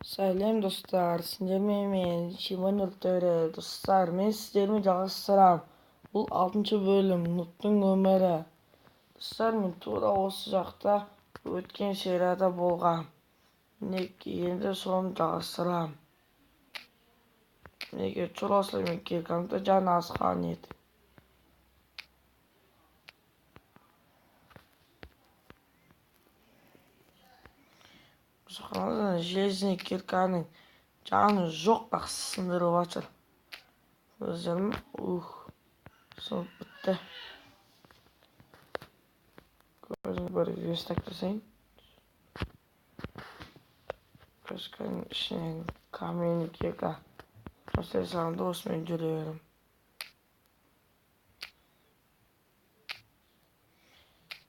Сәлем достар, сіздермен мен Шимон Нұртөре. Достар, мен сіздермен жалғастырам. Бұл 6-шы бөлім, Нұхтың өмірі. Достар, мен тура осы жақта өткен серияда болғам. Мінекей, енді соны жалғастырам. Мінекей, тура осылай мен келгенімде жаны азған еді. Жақында железный кирканың жаны жоқ, бірақ сындырып жатыр. Өздерім, соны бітті. Көзімді бір вестак жасайын. Көзкінің ішінен каменный кирка жасай салғанда осымен жүре берем.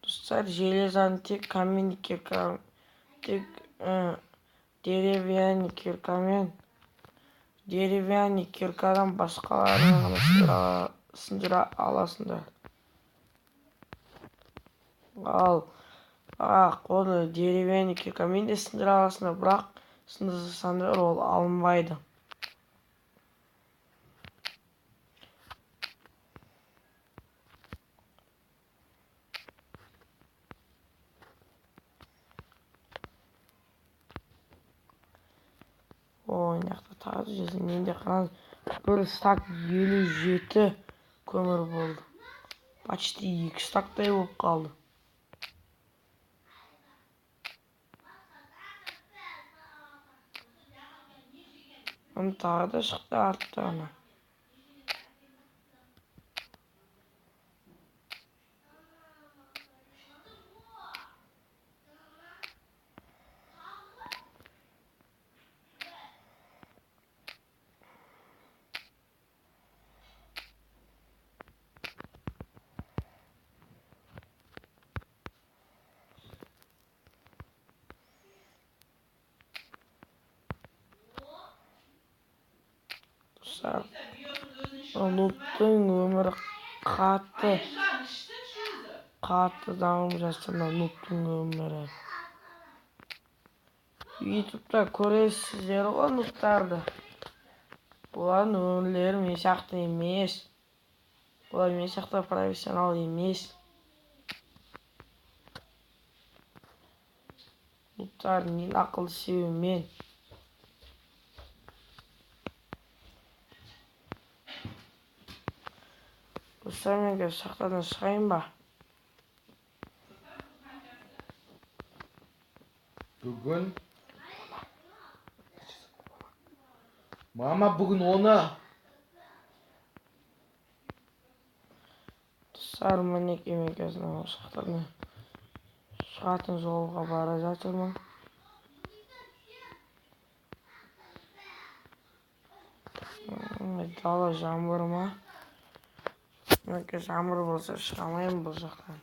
Достар, железаны тек каменный кирка, тек деревянный киркадан басқаларын ғана сындыра аласыңдар. Бірақ оны деревянный киркамен де сындыра аласыңдар, бірақ сындырсаңдар ол алынбайды. Мынақты тағы жезін, менде қараңыз, бір стак 57 көмір болды. Почти 2 стактай болып қалды. Оны тағы да шықты арттығына. Нұхтың өмірі қатты дамып жатыр. Нұхтың өмірі. Ютубта көресіздер ғой нұхтарды. Бұлардың өмірлері мен сияқты емес. Бұлар мен сияқты профессионал емес. Нұхтар мен ақылды себумен. Достар, менге шахтадан шығайын ба? Бүгін мама бүгін оны. Достар, мінекей, мен қазір шахтадан шығатын жолға бара жатырмын. Дала жаңбыр ма? Мінекей, жаңбыр болса шыға алмаймын бұл жақтан.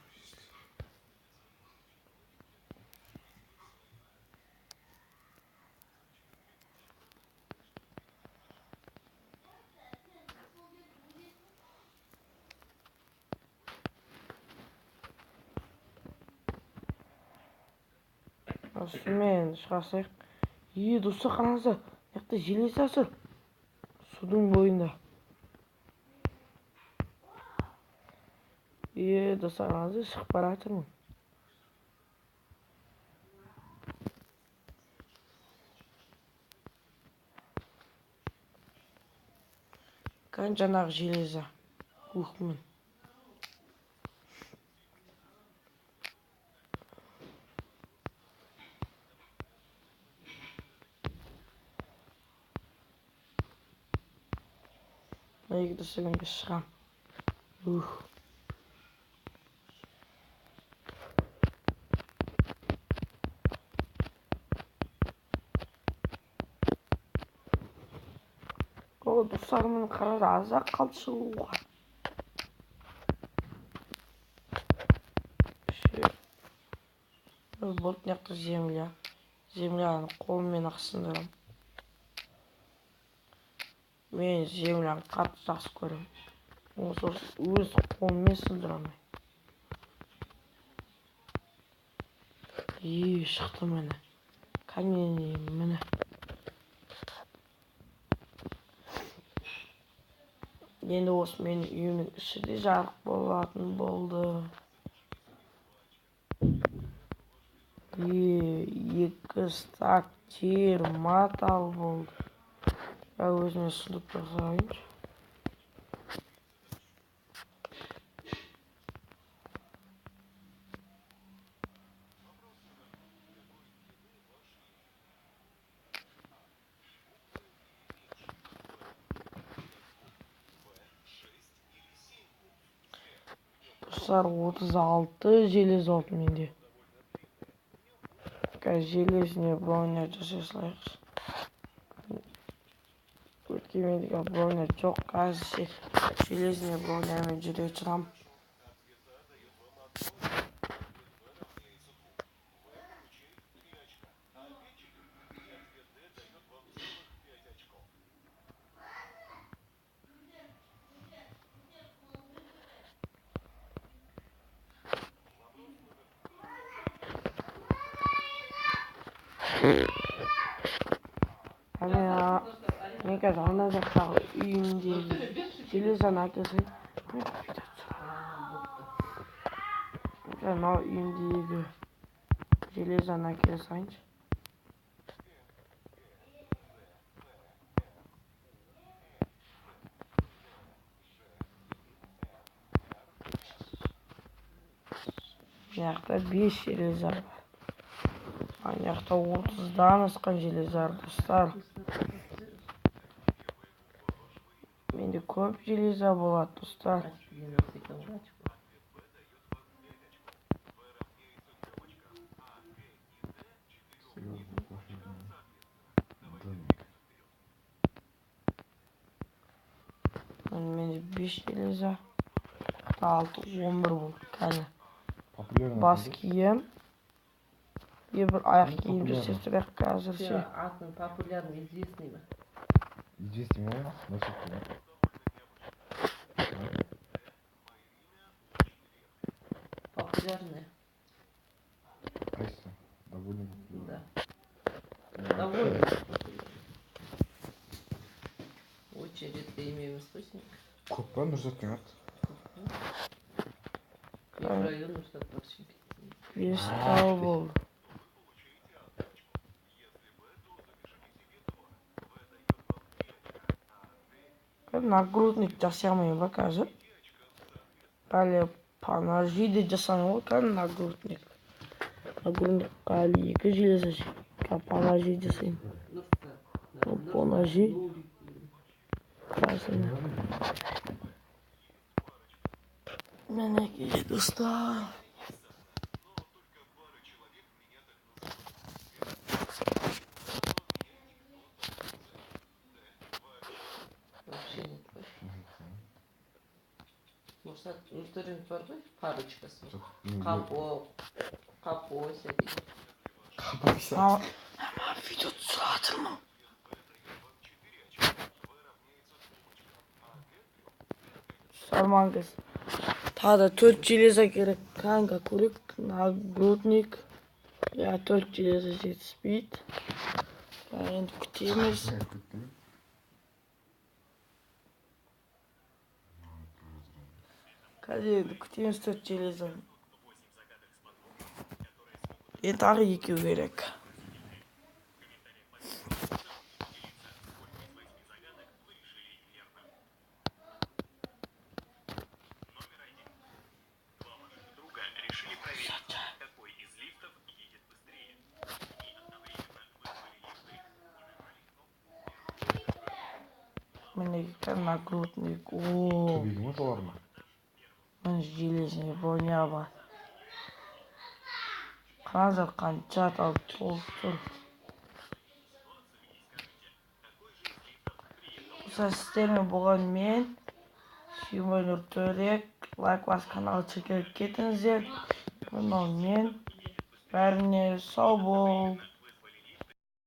Осымен шығасайық. Достар, қараңыздар, мынақты желез асыр. Судың бойында. Достар, қараңыздар, шығып бара жатырмын. Kan жаңағы железі. Мен. Екі достармен шығам. Достарымның қарады, аз-ақ қалды шығуға. Болды мынақты земля. Земляны қолыммен ақ сындырам. Мен земляны қатты жақсы көрем. Осы өз қолыммен сындырамын. Шықты міне. Каменный міне. Енді осы менің үйімнің іші де жарық болатын болды. 2 стак термотал болды. Өзіме сұлып тұрсайыншы. Достар, 36 желез oldu менде. Қазір железіне бронер жасай салайықшы. Өйткені менде бронер жоқ, қазір железіне бронермен жүре тұрамын. Мен қазір ана жақтағы үйімдегі железаны әкелсем. Мынау үйімдегі железаны әкелсайыншы. Мынаяқта 5 железар бар. Мынаяқта 30-дан асқан железар, достар. Менде көп железа болады, достар. Менде 5 железа. 6, 11 болды. Кәне. Бас кием. Bir ayak giyim göstererek hazırsı. Атың популярный, известный ма? Известный ма? Насколько? Популярный. Айса. Довольно популярный. Да. Довольно популярный. Очень редко имеем источник. Көп нужно кат. Микрорайон нужно очень. Bir tane oldu. Нагрудник жасамай ба қазір? Әлі панажи де жасамай ба қазір нагрудник. Нагрудник әлі 2 железа панажи жасайын. Панажи. Қазір. Мінекей, достар. Вообще нет. Может, что-нибудь бар ғой? Парочкасы. Қапося дейді. Қапося. Ama video түсіріп мын. Сармаңыз. Тағы да 4 железа керек. Kanka көрек, нагрудник. Ya 4 железа жетіспейді. Енді күтеміз. Қазір енді күтеміз 4 железа. Тағы 2 керек. Мінекей нагрудник. Ооо. Көбейді ма солар ма? Мен железіне броня бар. Қазір қанша алып толып тұр. Сіздермен болған мен Сүймөнүр Төрек. Лайк бас канал чекеріп кетіңіздер. Мен бәріне сау бол.